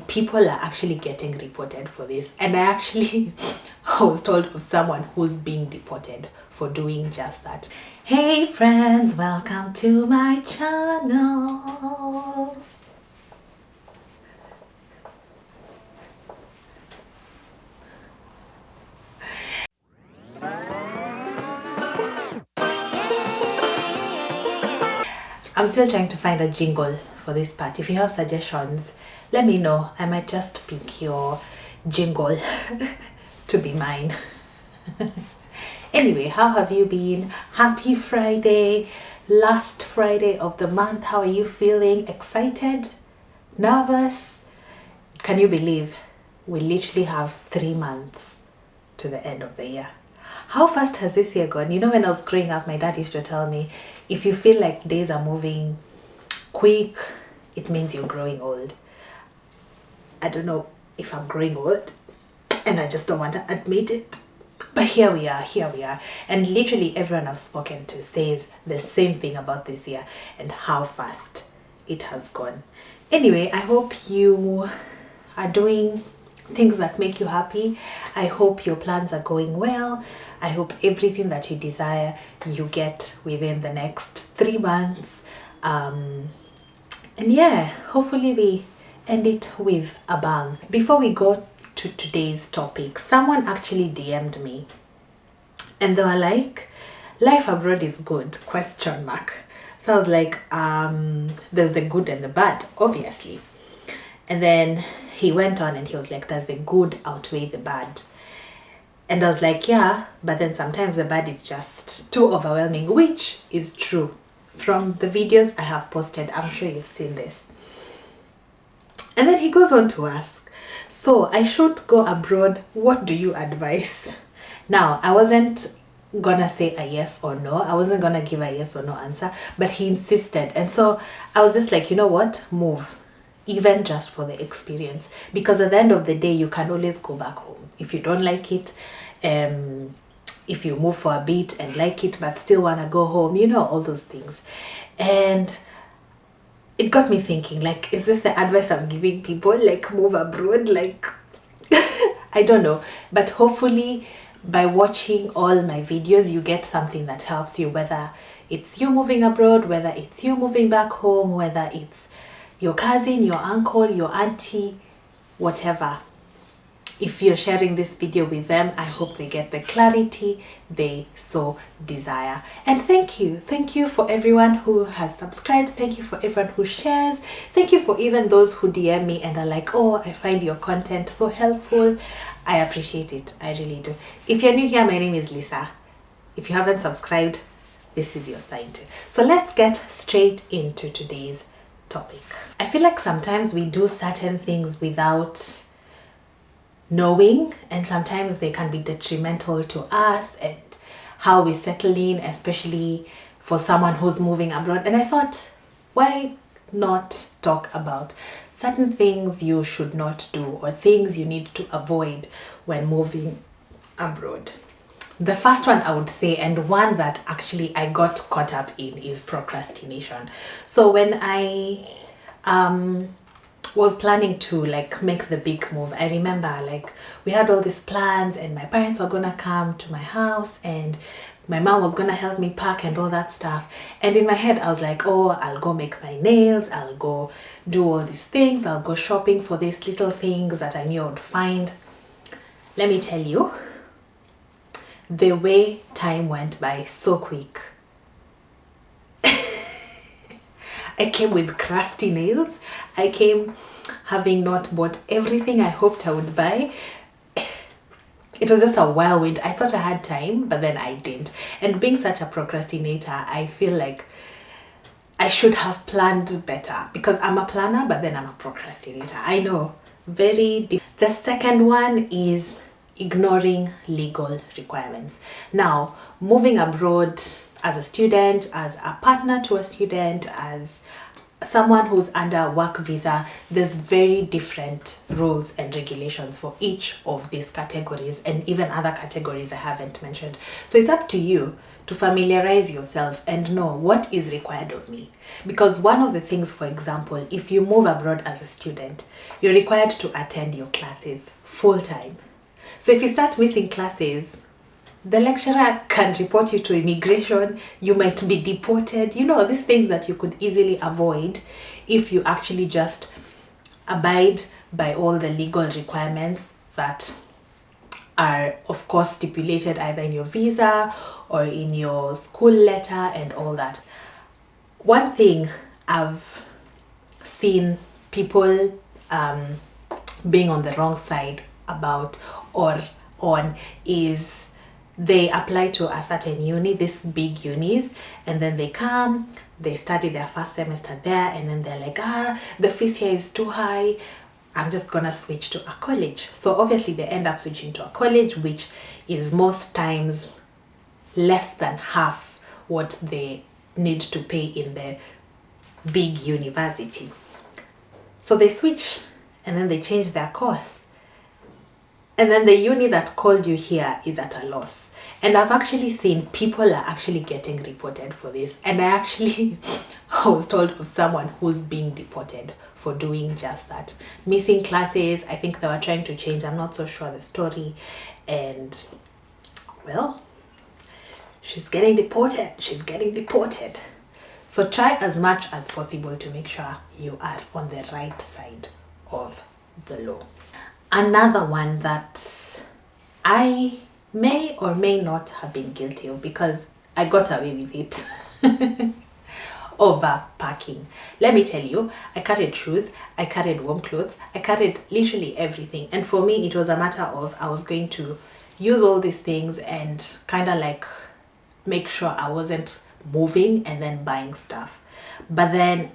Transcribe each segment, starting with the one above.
People are actually getting reported for this, and I actually was told of someone who's being deported for doing just that. Hey friends, welcome to my channel. I'm still trying to find a jingle for this part. If you have suggestions, let me know. I might just pick your jingle to be mine. Anyway, how have you been? Happy Friday, last Friday of the month. How are you feeling? Excited? Nervous? Can you believe we literally have 3 months to the end of the year? How fast has this year gone? You know, when I was growing up, my dad used to tell me, if you feel like days are moving quick, it means you're growing old. I don't know if I'm growing old, and I just don't want to admit it. But here we are. And literally everyone I've spoken to says the same thing about this year and how fast it has gone. Anyway, I hope you are doing things that make you happy. I hope your plans are going well. I hope everything that you desire you get within the next 3 months. And yeah, hopefully we end it with a bang. Before we go to today's topic, someone actually DM'd me and they were like, life abroad is good, ? So I was like, there's the good and the bad, obviously. And then he went on and he was like, does the good outweigh the bad? And I was like, yeah, but then sometimes the bad is just too overwhelming, which is true. From the videos I have posted, I'm sure you've seen this. And then he goes on to ask, so I should go abroad, what do you advise? Now, I wasn't gonna say a yes or no. I wasn't gonna give a yes or no answer, but he insisted. And so I was just like, you know what, move. Even just for the experience, because at the end of the day you can always go back home if you don't like it. If you move for a bit and like it but still want to go home, you know, all those things. And it got me thinking, like, is this the advice I'm giving people, like move abroad? Like I don't know, but hopefully by watching all my videos you get something that helps you, whether it's you moving abroad, whether it's you moving back home, whether it's your cousin, your uncle, your auntie, whatever. If you're sharing this video with them, I hope they get the clarity they so desire. And thank you for everyone who has subscribed. Thank you for everyone who shares. Thank you for even those who DM me and are like, oh, I find your content so helpful. I appreciate it, I really do. If you're new here, my name is Lisa. If you haven't subscribed, this is your sign to. So let's get straight into today's topic. I feel like sometimes we do certain things without knowing, and sometimes they can be detrimental to us and how we settle in, especially for someone who's moving abroad. And I thought, why not talk about certain things you should not do or things you need to avoid when moving abroad. The first one I would say, and one that actually I got caught up in, is procrastination. So when I was planning to like make the big move, I remember like we had all these plans and my parents were gonna come to my house and my mom was gonna help me pack and all that stuff. And in my head I was like, oh, I'll go make my nails, I'll go do all these things, I'll go shopping for these little things that I knew I would find. Let me tell you, the way time went by so quick. I came with crusty nails. I came having not bought everything I hoped I would buy. It was just a whirlwind. I thought I had time, but then I didn't. And being such a procrastinator, I feel like I should have planned better, because I'm a planner, but then I'm a procrastinator. I know, very deep. The second one is ignoring legal requirements. Now, moving abroad as a student, as a partner to a student, as someone who's under a work visa, there's very different rules and regulations for each of these categories, and even other categories I haven't mentioned. So it's up to you to familiarize yourself and know what is required of me. Because one of the things, for example, if you move abroad as a student, you're required to attend your classes full time. So if you start missing classes, the lecturer can report you to immigration, you might be deported. You know, these things that you could easily avoid if you actually just abide by all the legal requirements that are, of course, stipulated either in your visa or in your school letter and all that. One thing I've seen people being on the wrong side about or on is they apply to a certain uni, these big unis, and then they come, they study their first semester there, and then they're like, the fees here is too high, I'm just gonna switch to a college. So obviously they end up switching to a college, which is most times less than half what they need to pay in the big university. So they switch and then they change their course. And then the uni that called you here is at a loss. And I've actually seen people are actually getting reported for this. And I was told of someone who's being deported for doing just that. Missing classes, I think they were trying to change, I'm not so sure the story. And, well, she's getting deported. She's getting deported. So try as much as possible to make sure you are on the right side of the law. Another one that I may or may not have been guilty of because I got away with it. Overpacking. Let me tell you, I carried shoes, I carried warm clothes, I carried literally everything. And for me, it was a matter of I was going to use all these things and kind of like make sure I wasn't moving and then buying stuff. But then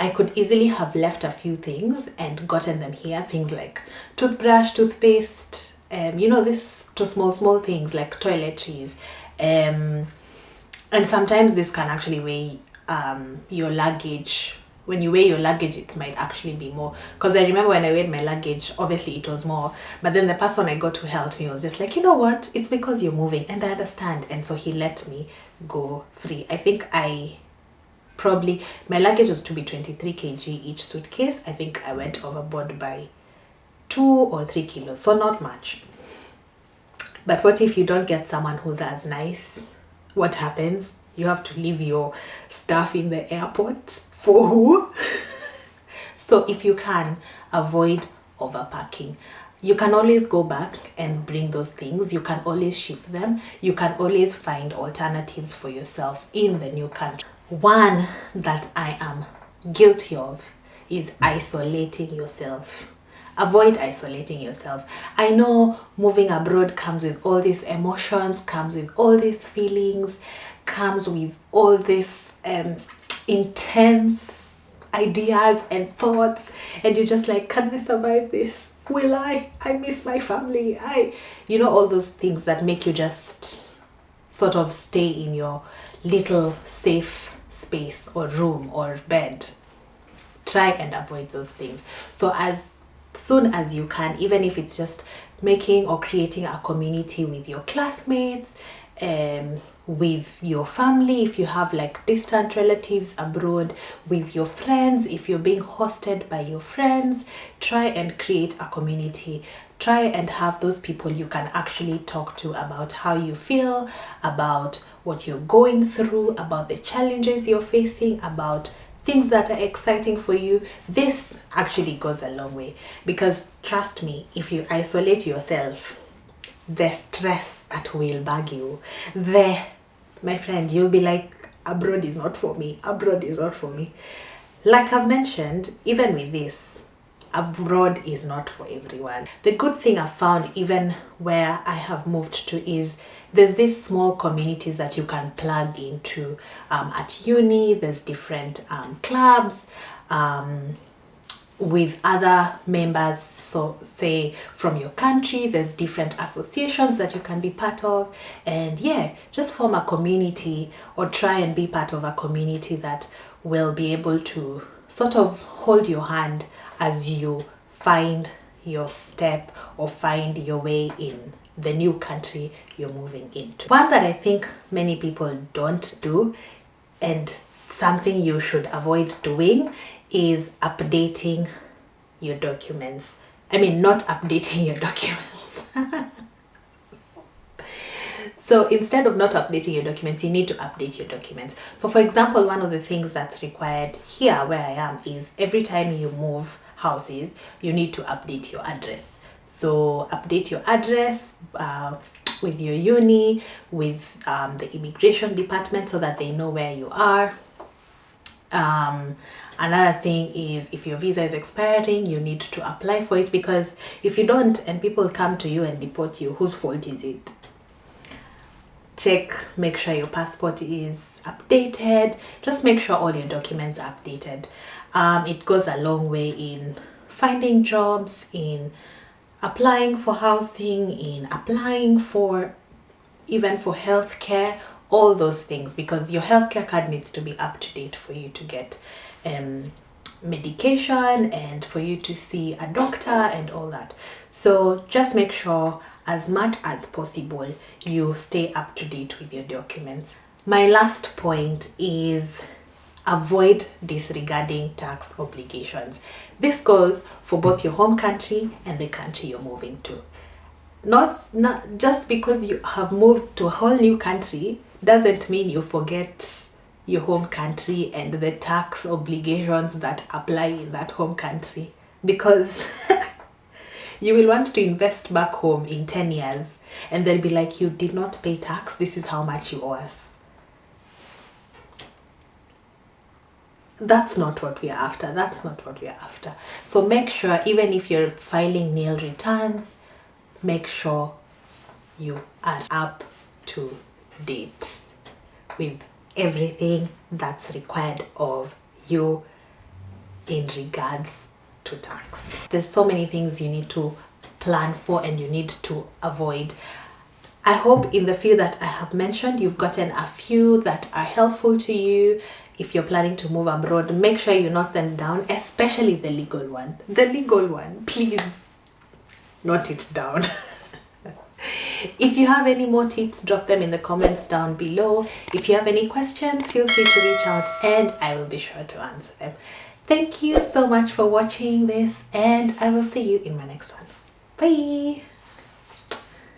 I could easily have left a few things and gotten them here. Things like toothbrush, toothpaste, you know, this to small things like toiletries. And sometimes this can actually weigh your luggage. When you weigh your luggage, it might actually be more. Because I remember when I weighed my luggage, obviously it was more. But then the person I got to help me was just like, you know what? It's because you're moving. And I understand. And so he let me go free. I think my luggage was to be 23 kg each suitcase. I think I went overboard by 2 or 3 kilos. So not much. But what if you don't get someone who's as nice? What happens? You have to leave your stuff in the airport. For who? So if you can, avoid overpacking. You can always go back and bring those things. You can always ship them. You can always find alternatives for yourself in the new country. One that I am guilty of is isolating yourself. Avoid isolating yourself. I know moving abroad comes with all these emotions, comes with all these feelings, comes with all these intense ideas and thoughts, and you're just like, can I survive this? Will I miss my family. You know, all those things that make you just sort of stay in your little safe space or room or bed. Try and avoid those things. So as soon as you can, even if it's just making or creating a community with your classmates, with your family, if you have like distant relatives abroad, with your friends, if you're being hosted by your friends, try and create a community. Try and have those people you can actually talk to about how you feel, about what you're going through, about the challenges you're facing, about things that are exciting for you. This actually goes a long way, because trust me, if you isolate yourself, the stress that will bug you, my friend, you'll be like, abroad is not for me. Abroad is not for me. Like I've mentioned, even with this, abroad is not for everyone. The good thing I've found, even where I have moved to, is there's these small communities that you can plug into. At uni, there's different clubs with other members. So say from your country, there's different associations that you can be part of. And yeah, just form a community or try and be part of a community that will be able to sort of hold your hand as you find your step or find your way in the new country you're moving into. One that I think many people don't do, and something you should avoid doing, is updating your documents. I mean, not updating your documents. So instead of not updating your documents, you need to update your documents. So for example, one of the things that's required here where I am is every time you move houses, you need to update your address. So update your address with your uni, with the immigration department, so that they know where you are. Another thing is, if your visa is expiring, you need to apply for it, because if you don't and people come to you and deport you, whose fault is it? Check, make sure your passport is updated. Just make sure all your documents are updated. It goes a long way in finding jobs, in applying for housing, in applying for even for healthcare, all those things, because your healthcare card needs to be up to date for you to get medication and for you to see a doctor and all that. So just make sure as much as possible you stay up to date with your documents. My last point is avoid disregarding tax obligations. This goes for both your home country and the country you're moving to. Not just because you have moved to a whole new country doesn't mean you forget your home country and the tax obligations that apply in that home country, because you will want to invest back home in 10 years and they'll be like, you did not pay tax, this is how much you owe us. That's not what we're after. That's not what we're after. So make sure, even if you're filing nil returns, make sure you are up to date with everything that's required of you in regards to tax. There's so many things you need to plan for and you need to avoid. I hope in the few that I have mentioned, you've gotten a few that are helpful to you. If you're planning to move abroad, make sure you note them down, especially the legal one. The legal one, please note it down. If you have any more tips, drop them in the comments down below. If you have any questions, feel free to reach out and I will be sure to answer them. Thank you so much for watching this, and I will see you in my next one. Bye!